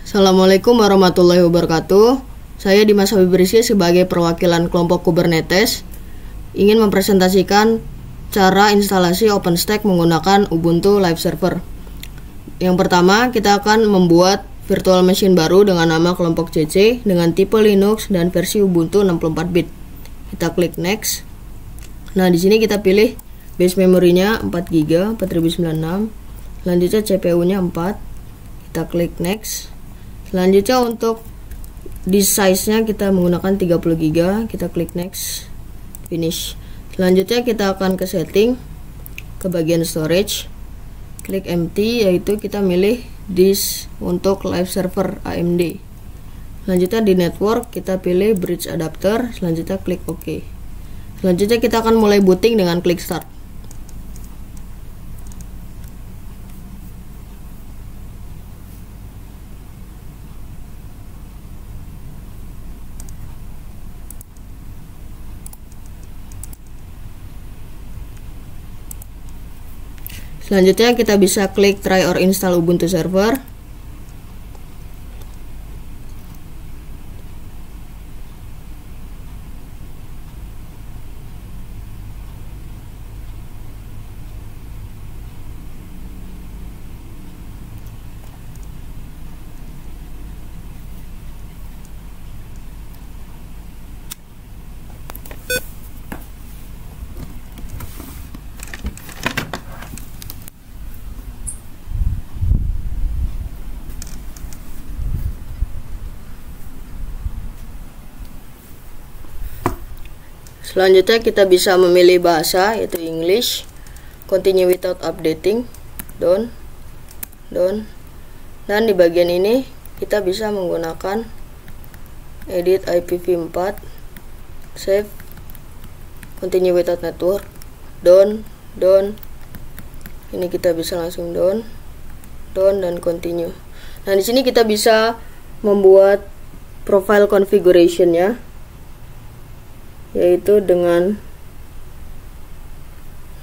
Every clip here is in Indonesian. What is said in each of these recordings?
Assalamualaikum warahmatullahi wabarakatuh. Saya Dimas Habib Rizky sebagai perwakilan kelompok Kubernetes ingin mempresentasikan cara instalasi OpenStack menggunakan Ubuntu Live Server. Yang pertama, kita akan membuat virtual machine baru dengan nama kelompok CC dengan tipe Linux dan versi Ubuntu 64 bit. Kita klik next. Nah, di sini kita pilih base memorinya 4 GB 4096. Selanjutnya CPU-nya 4. Kita klik next. Selanjutnya untuk disk size-nya kita menggunakan 30 GB. Kita klik next. Finish. Selanjutnya kita akan ke setting, ke bagian storage. Klik empty, yaitu kita milih disk untuk live server AMD. Selanjutnya di network kita pilih bridge adapter. Selanjutnya klik OK. Selanjutnya kita akan mulai booting dengan klik start. Selanjutnya kita bisa klik try or install Ubuntu server. Selanjutnya kita bisa memilih bahasa, yaitu English. Continue without updating, done. Dan di bagian ini kita bisa menggunakan edit IPv4, save, continue without network, done. Ini kita bisa langsung done dan continue. Nah, di sini kita bisa membuat profile configuration-nya, yaitu dengan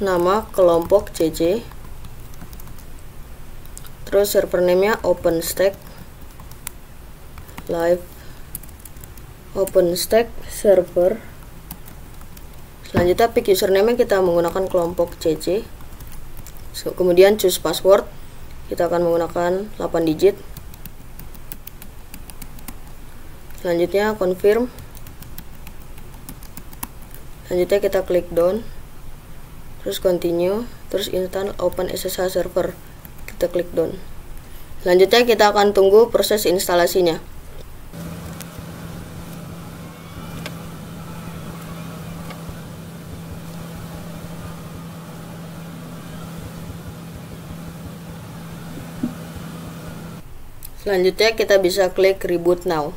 nama kelompok CC, terus server name-nya OpenStack Live, OpenStack server. Selanjutnya pick username kita menggunakan kelompok CC. Kemudian choose password, kita akan menggunakan 8 digit. Selanjutnya confirm. Selanjutnya kita klik done, terus continue, terus install OpenSSH server. Kita klik done. Selanjutnya kita akan tunggu proses instalasinya. Selanjutnya kita bisa klik reboot now.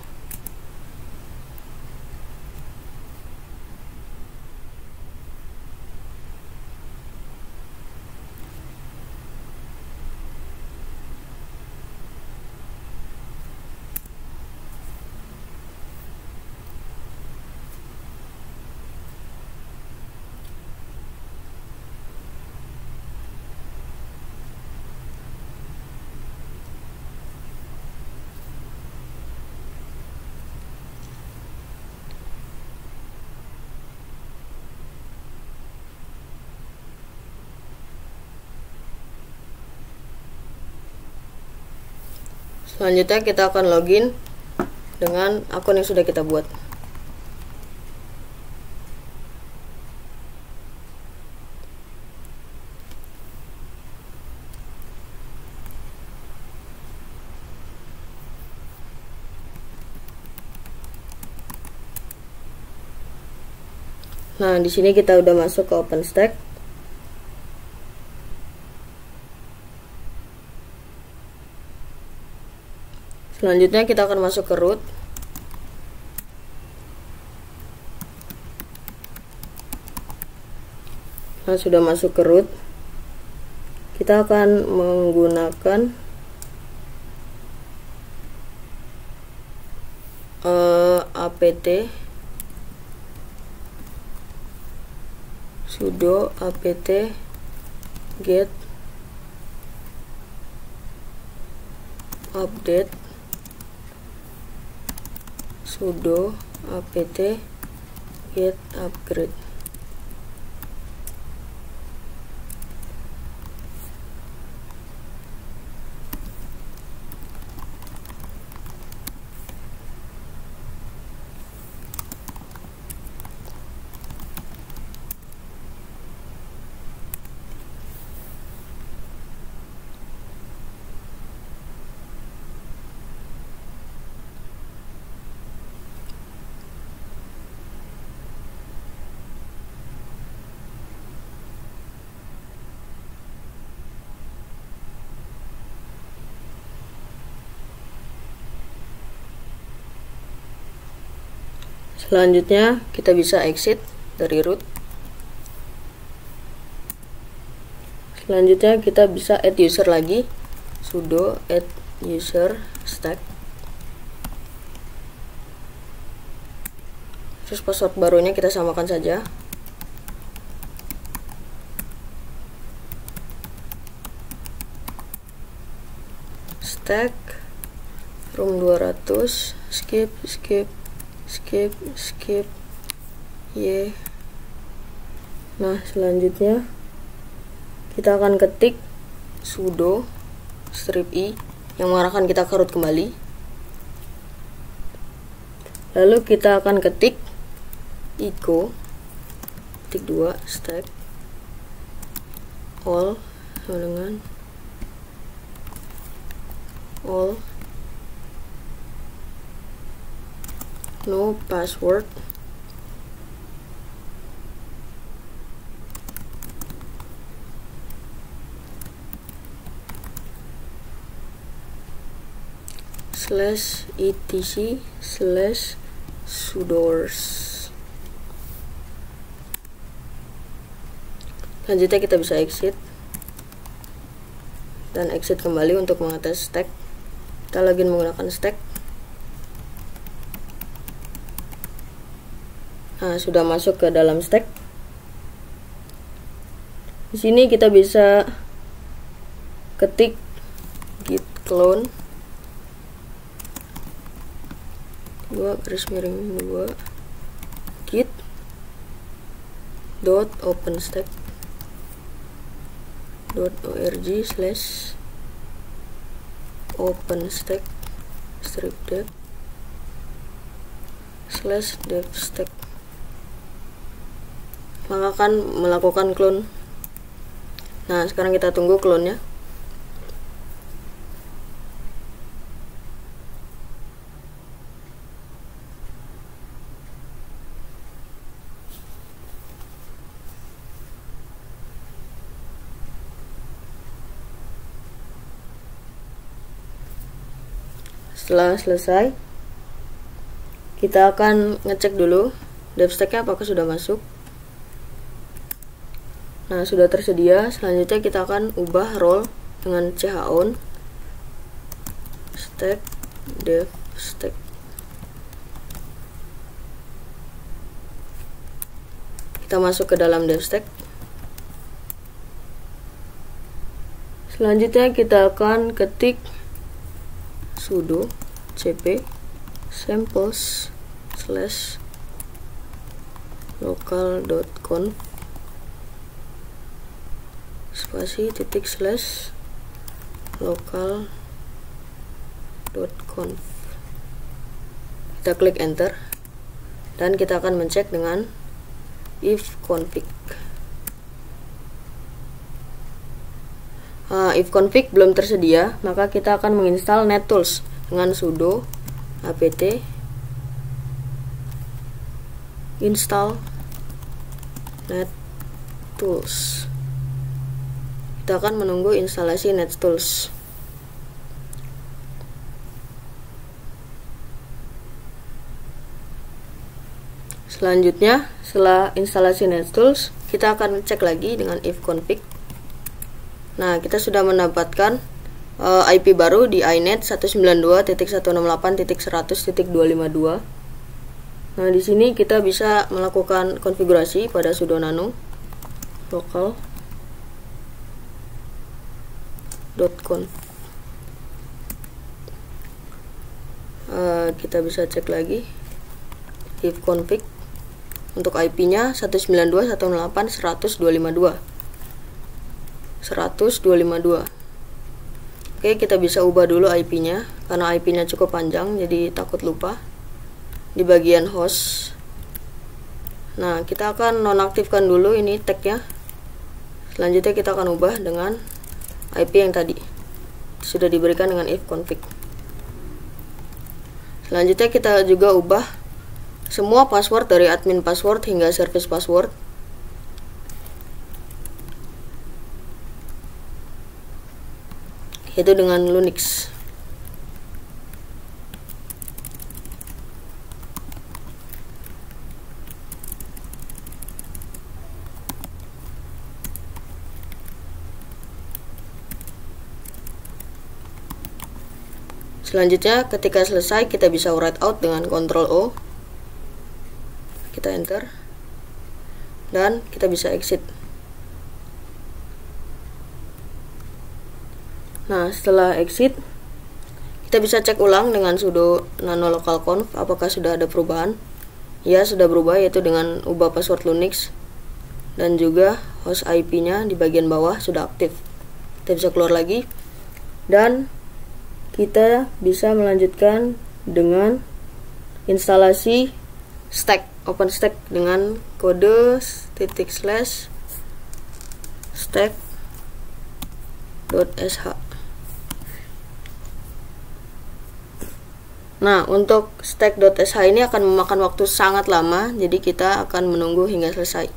Selanjutnya kita akan login dengan akun yang sudah kita buat. Nah, di sini kita udah masuk ke OpenStack. Selanjutnya kita akan masuk ke root. Nah, sudah masuk ke root, kita akan menggunakan apt sudo apt get update sudo apt get upgrade. Selanjutnya kita bisa exit dari root. Selanjutnya kita bisa add user lagi, sudo add user stack. Terus password barunya kita samakan saja. Stack room 200 skip y. Nah, selanjutnya kita akan ketik sudo strip i yang mengarahkan kita ke root kembali. Lalu kita akan ketik echo ketik 2 stack all sama dengan all no password /etc/sudoers. Selanjutnya kita bisa exit dan exit kembali untuk mengetes stack. Kita login menggunakan stack. Nah, sudah masuk ke dalam stack. Di sini kita bisa ketik git clone 2 git dot openstack dot org slash openstack strip dev slash devstack. Maka akan melakukan clone. Nah, sekarang kita tunggu clone-nya. Setelah selesai, kita akan ngecek dulu devstack-nya apakah sudah masuk. Nah, sudah tersedia. Selanjutnya kita akan ubah role dengan chown stack dev stack. Kita masuk ke dalam dev stack. Selanjutnya kita akan ketik sudo cp samples slash local.conf spasi titik slash local.conf. Kita klik enter dan kita akan mencek dengan if config. If config belum tersedia, maka kita akan menginstal NetTools dengan sudo apt install NetTools. Kita akan menunggu instalasi NetTools. Selanjutnya, setelah instalasi NetTools, kita akan cek lagi dengan if config. Nah, kita sudah mendapatkan IP baru di inet 192.168.100.252. Nah, di sini kita bisa melakukan konfigurasi pada sudo nano local.conf. Kita bisa cek lagi if config untuk IP-nya 192.168.100.252. Oke, kita bisa ubah dulu IP-nya karena IP-nya cukup panjang jadi takut lupa. Di bagian host, nah kita akan nonaktifkan dulu ini tag-nya. Selanjutnya kita akan ubah dengan IP yang tadi sudah diberikan dengan if config. Selanjutnya kita juga ubah semua password dari admin password hingga service password. Itu dengan Linux. Selanjutnya ketika selesai kita bisa write out dengan Ctrl O. Kita enter dan kita bisa exit. Nah, setelah exit kita bisa cek ulang dengan sudo nano localconf apakah sudah ada perubahan. Ya, sudah berubah, yaitu dengan ubah password Linux dan juga host IP-nya di bagian bawah sudah aktif. Kita bisa keluar lagi dan kita bisa melanjutkan dengan instalasi stack OpenStack dengan kode /stack.sh. Nah, untuk stack.sh ini akan memakan waktu sangat lama, jadi kita akan menunggu hingga selesai.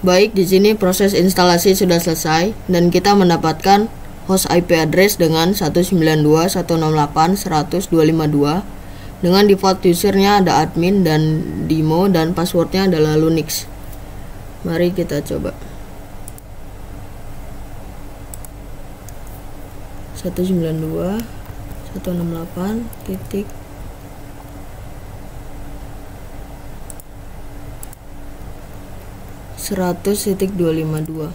Baik, di sini proses instalasi sudah selesai dan kita mendapatkan host IP address dengan 192.168.100.252 dengan default usernya ada admin dan demo dan passwordnya adalah Linux. Mari kita coba. 192.168. 100.252.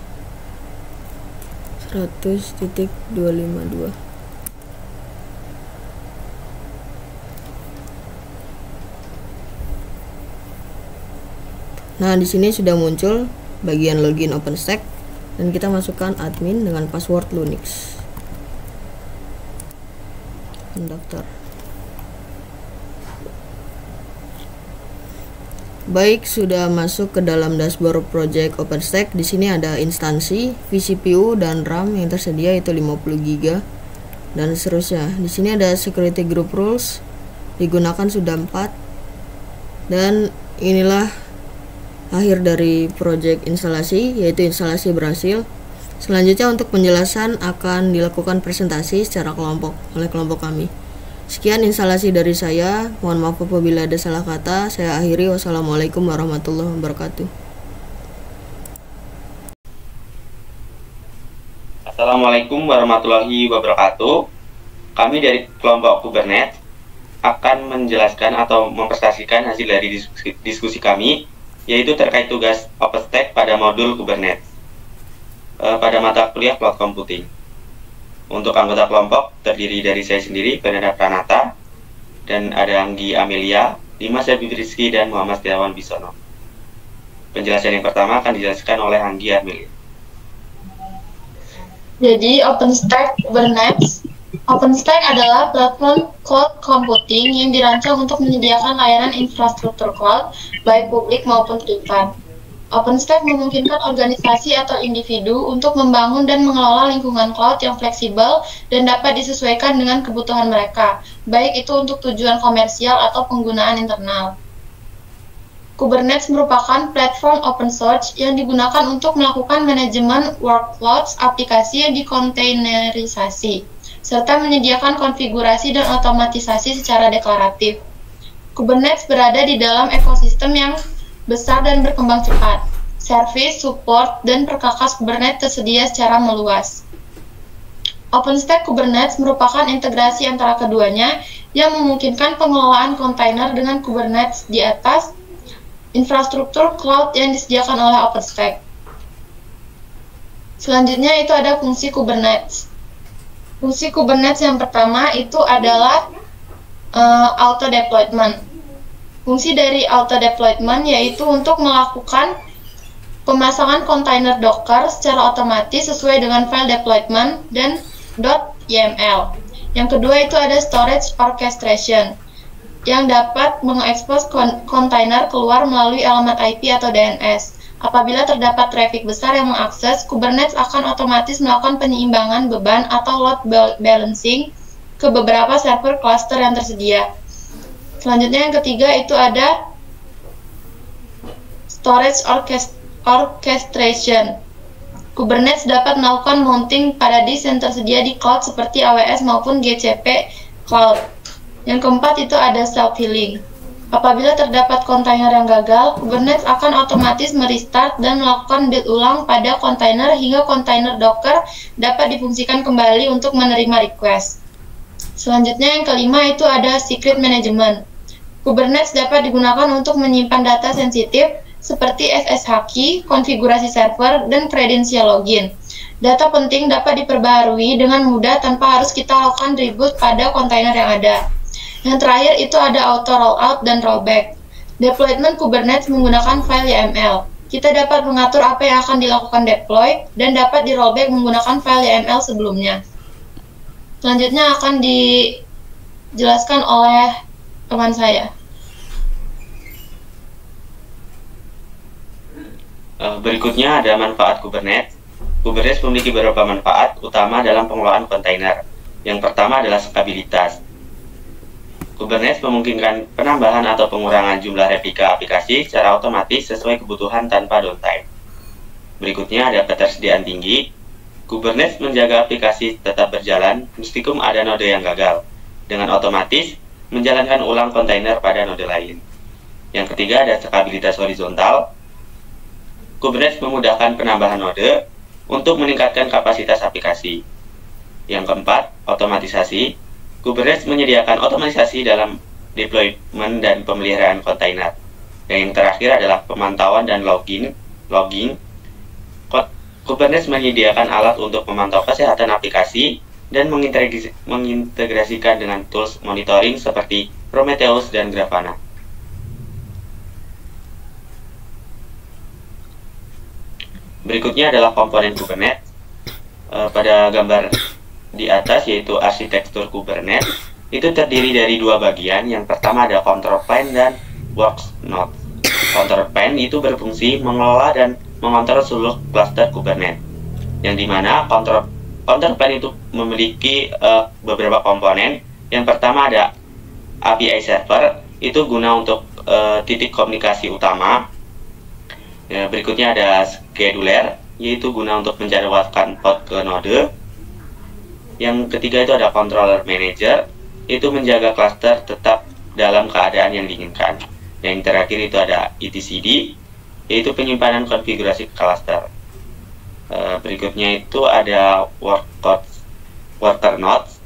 Nah, di sini sudah muncul bagian login OpenStack dan kita masukkan admin dengan password Linux. Mendaftar. Baik, sudah masuk ke dalam dashboard project OpenStack. Di sini ada instansi, vCPU dan RAM yang tersedia itu 50 GB dan seterusnya. Di sini ada security group rules digunakan sudah 4. Dan inilah akhir dari project instalasi, yaitu instalasi berhasil. Selanjutnya untuk penjelasan akan dilakukan presentasi secara kelompok oleh kelompok kami. Sekian instalasi dari saya. Mohon maaf apabila ada salah kata. Saya akhiri. Wassalamualaikum warahmatullahi wabarakatuh. Assalamualaikum warahmatullahi wabarakatuh. kami dari kelompok Kubernetes akan menjelaskan atau mempresentasikan hasil dari diskusi kami, yaitu terkait tugas OpenStack pada modul Kubernetes pada mata kuliah Cloud Computing. Untuk anggota kelompok terdiri dari saya sendiri, Fernanda Pranata, dan ada Anggi Amelia, Dimas Rizky, dan Muhammad Setiawan Bisono. Penjelasan yang pertama akan dijelaskan oleh Anggi Amelia. Jadi OpenStack Kubernetes. OpenStack adalah platform cloud computing yang dirancang untuk menyediakan layanan infrastruktur cloud, baik publik maupun privat. OpenStack memungkinkan organisasi atau individu untuk membangun dan mengelola lingkungan cloud yang fleksibel dan dapat disesuaikan dengan kebutuhan mereka, baik itu untuk tujuan komersial atau penggunaan internal. Kubernetes merupakan platform open source yang digunakan untuk melakukan manajemen workloads aplikasi yang dikontainerisasi, serta menyediakan konfigurasi dan otomatisasi secara deklaratif. Kubernetes berada di dalam ekosistem yang besar dan berkembang cepat. Service, support, dan perkakas Kubernetes tersedia secara meluas. OpenStack Kubernetes merupakan integrasi antara keduanya yang memungkinkan pengelolaan kontainer dengan Kubernetes di atas infrastruktur cloud yang disediakan oleh OpenStack. Selanjutnya itu ada fungsi Kubernetes. Fungsi Kubernetes yang pertama itu adalah auto deployment. Fungsi dari auto deployment yaitu untuk melakukan pemasangan kontainer Docker secara otomatis sesuai dengan file deployment dan .yml. Yang kedua itu ada storage orchestration yang dapat mengekspos kontainer keluar melalui elemen IP atau DNS. Apabila terdapat traffic besar yang mengakses, Kubernetes akan otomatis melakukan penyeimbangan beban atau load balancing ke beberapa server cluster yang tersedia. Selanjutnya yang ketiga itu ada storage orchestration. Kubernetes dapat melakukan mounting pada disk yang tersedia di cloud seperti AWS maupun GCP Cloud. Yang keempat itu ada self-healing. Apabila terdapat kontainer yang gagal, Kubernetes akan otomatis merestart dan melakukan build ulang pada kontainer hingga kontainer Docker dapat difungsikan kembali untuk menerima request. Selanjutnya yang kelima itu ada secret management. Kubernetes dapat digunakan untuk menyimpan data sensitif seperti SSH key, konfigurasi server, dan kredensial login. Data penting dapat diperbaharui dengan mudah tanpa harus kita lakukan reboot pada kontainer yang ada. Yang terakhir itu ada auto rollout dan rollback. Deployment Kubernetes menggunakan file YAML. Kita dapat mengatur apa yang akan dilakukan deploy dan dapat di rollback menggunakan file YAML sebelumnya. Selanjutnya akan dijelaskan oleh teman saya. Berikutnya ada manfaat Kubernetes. Kubernetes memiliki beberapa manfaat utama dalam pengelolaan kontainer. Yang pertama adalah stabilitas. Kubernetes memungkinkan penambahan atau pengurangan jumlah replika aplikasi secara otomatis sesuai kebutuhan tanpa downtime. Berikutnya ada ketersediaan tinggi. Kubernetes menjaga aplikasi tetap berjalan meskipun ada node yang gagal, dengan otomatis menjalankan ulang kontainer pada node lain. Yang ketiga ada stabilitas horizontal. Kubernetes memudahkan penambahan node untuk meningkatkan kapasitas aplikasi. Yang keempat, otomatisasi. Kubernetes menyediakan otomatisasi dalam deployment dan pemeliharaan kontainer. Dan yang terakhir adalah pemantauan dan logging. Kubernetes menyediakan alat untuk memantau kesehatan aplikasi dan mengintegrasikan dengan tools monitoring seperti Prometheus dan Grafana. Berikutnya adalah komponen Kubernetes. Pada gambar di atas yaitu arsitektur Kubernetes itu terdiri dari dua bagian. Yang pertama ada control plane dan works node. Control plane itu berfungsi mengelola dan mengontrol seluruh cluster Kubernetes, yang dimana control plane itu memiliki beberapa komponen. Yang pertama ada API server, itu guna untuk titik komunikasi utama. Berikutnya ada scheduler, yaitu guna untuk menjadwalkan pod ke node. Yang ketiga itu ada controller manager, itu menjaga cluster tetap dalam keadaan yang diinginkan. Yang terakhir itu ada etcd, yaitu penyimpanan konfigurasi cluster. Berikutnya itu ada worker nodes.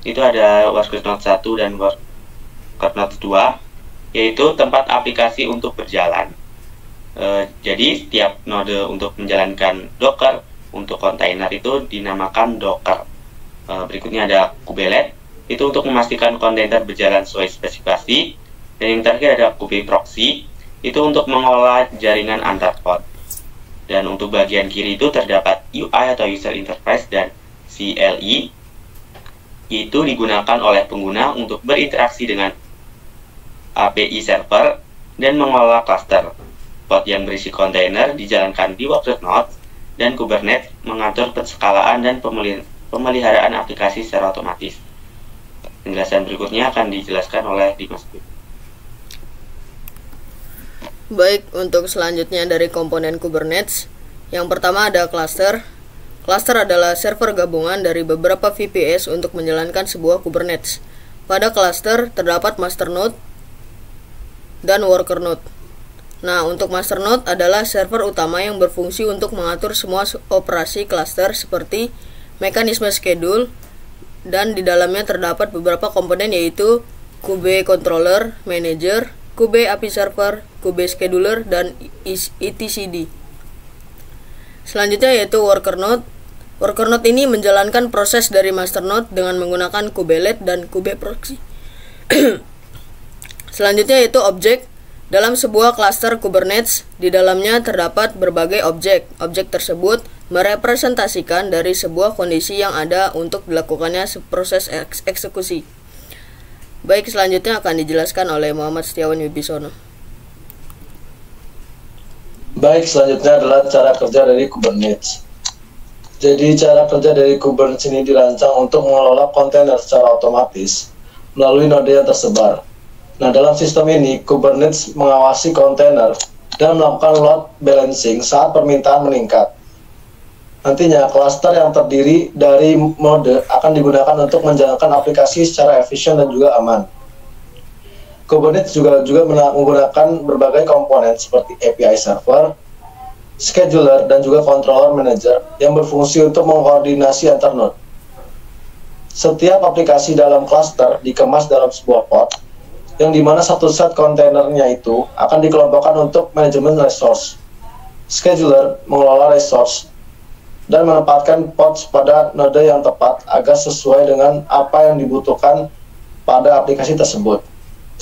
itu ada worker node 1 dan worker node 2, yaitu tempat aplikasi untuk berjalan. Jadi setiap node untuk menjalankan Docker untuk kontainer itu dinamakan Docker. Berikutnya ada kubelet, itu untuk memastikan kontainer berjalan sesuai spesifikasi. Dan yang terakhir ada kubeproxy, itu untuk mengolah jaringan antar pod. Dan untuk bagian kiri itu terdapat UI atau User Interface dan CLI, itu digunakan oleh pengguna untuk berinteraksi dengan API server dan mengelola cluster. Pod yang berisi kontainer dijalankan di worker node, dan Kubernetes mengatur penskalaan dan pemeliharaan aplikasi secara otomatis. Penjelasan berikutnya akan dijelaskan oleh Dimas. Baik, untuk selanjutnya dari komponen Kubernetes, yang pertama ada cluster. Cluster adalah server gabungan dari beberapa VPS untuk menjalankan sebuah Kubernetes. Pada cluster terdapat master node dan worker node. Nah, untuk master node adalah server utama yang berfungsi untuk mengatur semua operasi cluster seperti mekanisme schedule, dan di dalamnya terdapat beberapa komponen yaitu Kube Controller Manager, Kube API Server, Kube Scheduler, dan etcd. Selanjutnya yaitu worker node. Worker node ini menjalankan proses dari master node dengan menggunakan kubelet dan kubeproxy. Selanjutnya yaitu objek. Dalam sebuah cluster Kubernetes, di dalamnya terdapat berbagai objek. Objek tersebut merepresentasikan dari sebuah kondisi yang ada untuk dilakukannya proses eksekusi. Baik, selanjutnya akan dijelaskan oleh Muhammad Setiawan Wibisono. Baik, selanjutnya adalah cara kerja dari Kubernetes. Jadi cara kerja dari Kubernetes ini dirancang untuk mengelola kontainer secara otomatis melalui node yang tersebar. Nah, dalam sistem ini, Kubernetes mengawasi kontainer dan melakukan load balancing saat permintaan meningkat. Nantinya, cluster yang terdiri dari node akan digunakan untuk menjalankan aplikasi secara efisien dan juga aman. Kubernetes juga menggunakan berbagai komponen seperti API server, scheduler, dan juga controller manager yang berfungsi untuk mengkoordinasi antar node. Setiap aplikasi dalam cluster dikemas dalam sebuah pod, yang dimana satu set kontainernya itu akan dikelompokkan untuk manajemen resource. Scheduler mengelola resource dan menempatkan pods pada node yang tepat agar sesuai dengan apa yang dibutuhkan pada aplikasi tersebut.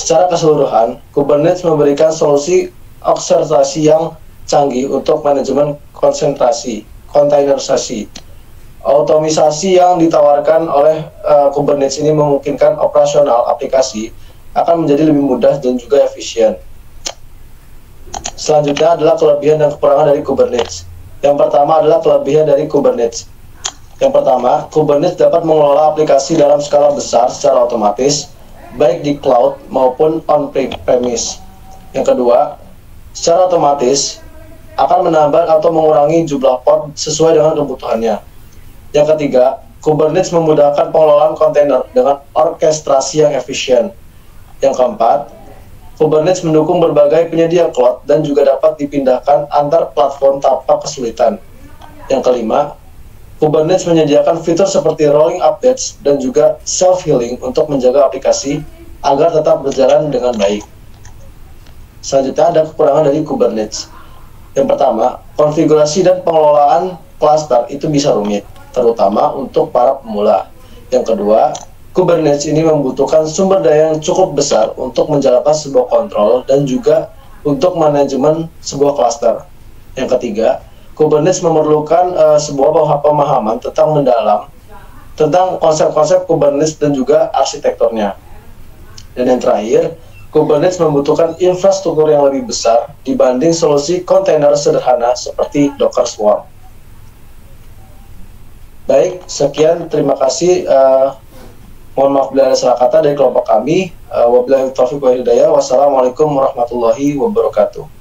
Secara keseluruhan, Kubernetes memberikan solusi orkestrasi yang canggih untuk manajemen kontainerisasi. Otomisasi yang ditawarkan oleh Kubernetes ini memungkinkan operasional aplikasi akan menjadi lebih mudah dan juga efisien. Selanjutnya adalah kelebihan dan kekurangan dari Kubernetes. Yang pertama adalah kelebihan dari Kubernetes. Yang pertama, Kubernetes dapat mengelola aplikasi dalam skala besar secara otomatis, baik di cloud maupun on-premise. Yang kedua, secara otomatis akan menambah atau mengurangi jumlah pod sesuai dengan kebutuhannya. Yang ketiga, Kubernetes memudahkan pengelolaan kontainer dengan orkestrasi yang efisien. Yang keempat, Kubernetes mendukung berbagai penyedia cloud dan juga dapat dipindahkan antar platform tanpa kesulitan. Yang kelima, Kubernetes menyediakan fitur seperti rolling updates dan juga self-healing untuk menjaga aplikasi agar tetap berjalan dengan baik. Selanjutnya ada kekurangan dari Kubernetes. Yang pertama, konfigurasi dan pengelolaan cluster itu bisa rumit, terutama untuk para pemula. Yang kedua, Kubernetes ini membutuhkan sumber daya yang cukup besar untuk menjalankan sebuah kontrol dan juga untuk manajemen sebuah cluster. Yang ketiga, Kubernetes memerlukan sebuah pemahaman tentang mendalam tentang konsep-konsep Kubernetes dan juga arsitekturnya. Dan yang terakhir, Kubernetes membutuhkan infrastruktur yang lebih besar dibanding solusi kontainer sederhana seperti Docker Swarm. Baik, sekian, terima kasih. Mohon maaf bila ada salah kata dari kelompok kami. Wabillahi taufiq wal hidayah. Wassalamualaikum warahmatullahi wabarakatuh.